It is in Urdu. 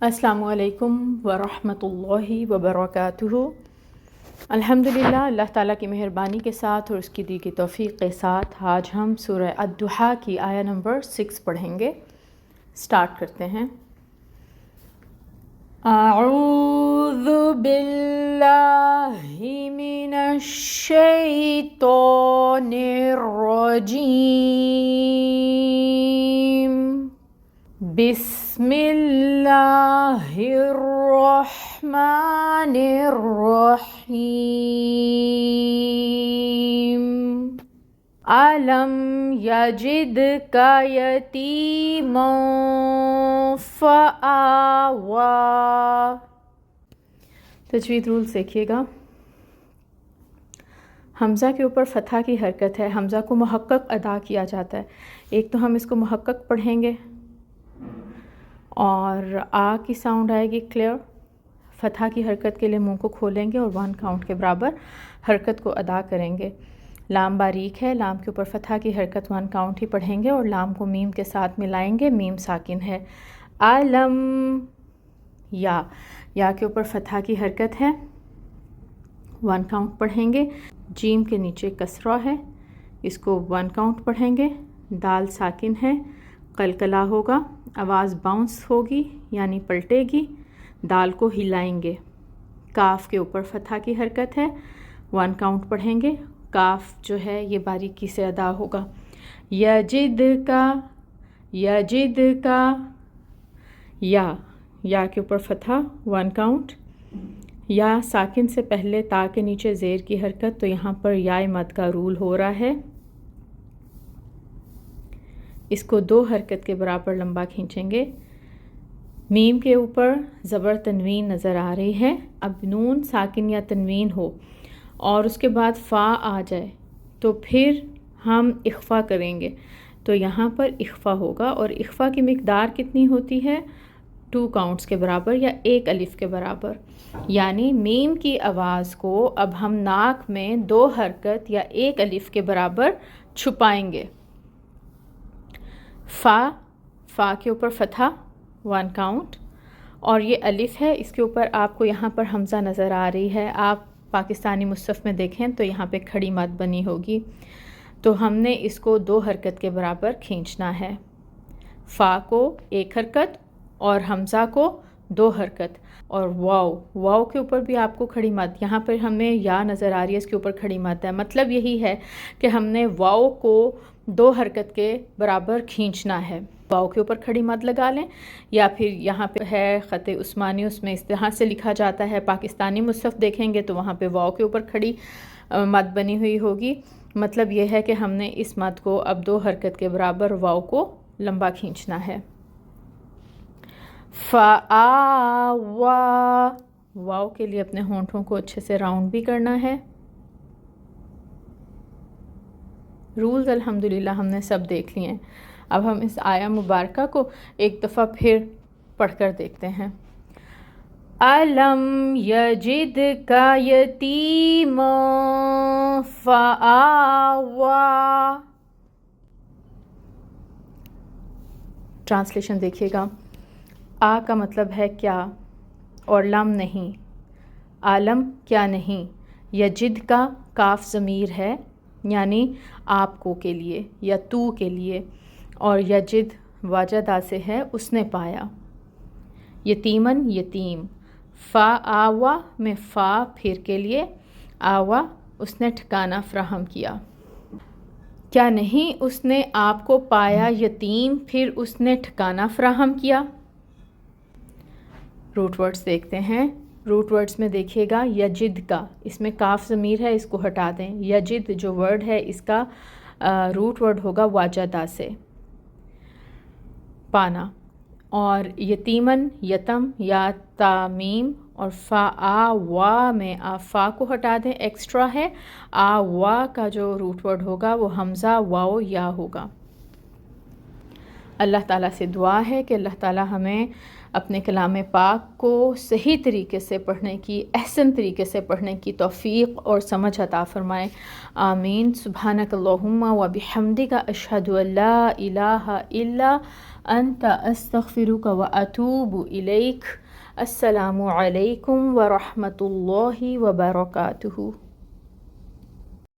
السلام علیکم ورحمۃ اللہ وبرکاتہ۔ الحمدللہ، اللہ تعالیٰ کی مہربانی کے ساتھ اور اس کی دی کی توفیق کے ساتھ آج ہم سورہ الضحیٰ کی آیہ نمبر 6 پڑھیں گے۔ سٹارٹ کرتے ہیں۔ اعوذ باللہ من الشیطان الرجیم، بسم اللہ الرحمن الرحیم۔ أَلَمْ يَجِدْكَ يَتِيمًا فَآوَىٰ۔ تجوید رولز دیکھیے گا۔ حمزہ کے اوپر فتحہ کی حرکت ہے، حمزہ کو محقق ادا کیا جاتا ہے۔ ایک تو ہم اس کو محقق پڑھیں گے اور آ کی ساؤنڈ آئے گی کلیئر۔ فتحہ کی حرکت کے لیے منہ کو کھولیں گے اور 1 کاؤنٹ کے برابر حرکت کو ادا کریں گے۔ لام باریک ہے، لام کے اوپر فتحہ کی حرکت 1 کاؤنٹ ہی پڑھیں گے اور لام کو میم کے ساتھ ملائیں گے، میم ساکن ہے۔ علم، یا کے اوپر فتحہ کی حرکت ہے، 1 کاؤنٹ پڑھیں گے۔ جیم کے نیچے کسرہ ہے، اس کو 1 کاؤنٹ پڑھیں گے۔ دال ساکن ہے، قلقلہ ہوگا، آواز باؤنس ہوگی یعنی پلٹے گی، دال کو ہلائیں گے۔ کاف کے اوپر فتحہ کی حرکت ہے، 1 کاؤنٹ پڑھیں گے۔ کاف جو ہے یہ باریکی سے ادا ہوگا۔ یجد کا، یا کے اوپر فتحہ 1 کاؤنٹ۔ یا ساکن سے پہلے تا کے نیچے زیر کی حرکت، تو یہاں پر یا مد کا رول ہو رہا ہے، اس کو 2 حرکت کے برابر لمبا کھینچیں گے۔ میم کے اوپر زبر تنوین نظر آ رہی ہے۔ اب نون ساکن یا تنوین ہو اور اس کے بعد فا آ جائے تو پھر ہم اخفا کریں گے، تو یہاں پر اخفا ہوگا، اور اخفا کی مقدار کتنی ہوتی ہے؟ 2 کاؤنٹس کے برابر یا 1 الف کے برابر، یعنی میم کی آواز کو اب ہم ناک میں 2 حرکت یا 1 الف کے برابر چھپائیں گے۔ فا کے اوپر فتحہ 1 کاؤنٹ، اور یہ الف ہے، اس کے اوپر آپ کو یہاں پر حمزہ نظر آ رہی ہے۔ آپ پاکستانی مصحف میں دیکھیں تو یہاں پہ کھڑی مد بنی ہوگی، تو ہم نے اس کو 2 حرکت کے برابر کھینچنا ہے۔ فا کو 1 حرکت اور حمزہ کو 2 حرکت، اور واو کے اوپر بھی آپ کو کھڑی مد، یہاں پر ہمیں یا نظر آ رہی ہے، اس کے اوپر کھڑی مد ہے۔ مطلب یہی ہے کہ ہم نے واو کو 2 حرکت کے برابر کھینچنا ہے۔ واو کے اوپر کھڑی مد لگا لیں، یا پھر یہاں پہ ہے خط عثمانی، اس میں اس طرح سے لکھا جاتا ہے۔ پاکستانی مصحف دیکھیں گے تو وہاں پہ واو کے اوپر کھڑی مد بنی ہوئی ہوگی۔ مطلب یہ ہے کہ ہم نے اس مد کو اب 2 حرکت کے برابر واو کو لمبا کھینچنا ہے۔ واو کے لیے اپنے ہونٹوں کو اچھے سے راؤنڈ بھی کرنا ہے۔ رولز الحمدللہ ہم نے سب دیکھ لیے ہیں۔ اب ہم اس آیہ مبارکہ کو ایک دفعہ پھر پڑھ کر دیکھتے ہیں۔ أَلَمْ يَجِدْكَ يَتِيمًا فَآوَىٰ۔ ٹرانسلیشن دیکھیے گا۔ آ کا مطلب ہے کیا، اور لم نہیں، عالم کیا نہیں۔ یجد کا کاف ضمیر ہے، یعنی آپ کو کے لیے یا تو کے لیے، اور یجد واجدہ سے ہے، اس نے پایا۔ یتیمن یتیم، فا آوا میں فا پھر کے لیے، آوا اس نے ٹھکانہ فراہم کیا۔ کیا نہیں اس نے آپ کو پایا یتیم پھر اس نے ٹھکانہ فراہم کیا۔ روٹ ورڈز دیکھتے ہیں۔ روٹ ورڈز میں دیکھیے گا یجد کا، اس میں کاف ضمیر ہے، اس کو ہٹا دیں۔ یجد جو ورڈ ہے اس کا روٹ ورڈ ہوگا واجدہ سے، پانا۔ اور یتیمن یتم یا تامیم، اور فا آ وا میں فا کو ہٹا دیں، ایکسٹرا ہے۔ آ وا کا جو روٹ ورڈ ہوگا وہ حمزہ واو یا ہوگا۔ اللہ تعالیٰ سے دعا ہے کہ اللہ تعالیٰ ہمیں اپنے کلام پاک کو صحیح طریقے سے پڑھنے کی، احسن طریقے سے پڑھنے کی توفیق اور سمجھ عطا فرمائے، آمین۔ سبحانک اللہم و بحمدک اشہد ان لا الہ الا انت استغفرک و اتوب الیک. السلام علیکم ورحمۃ اللہ وبرکاتہ.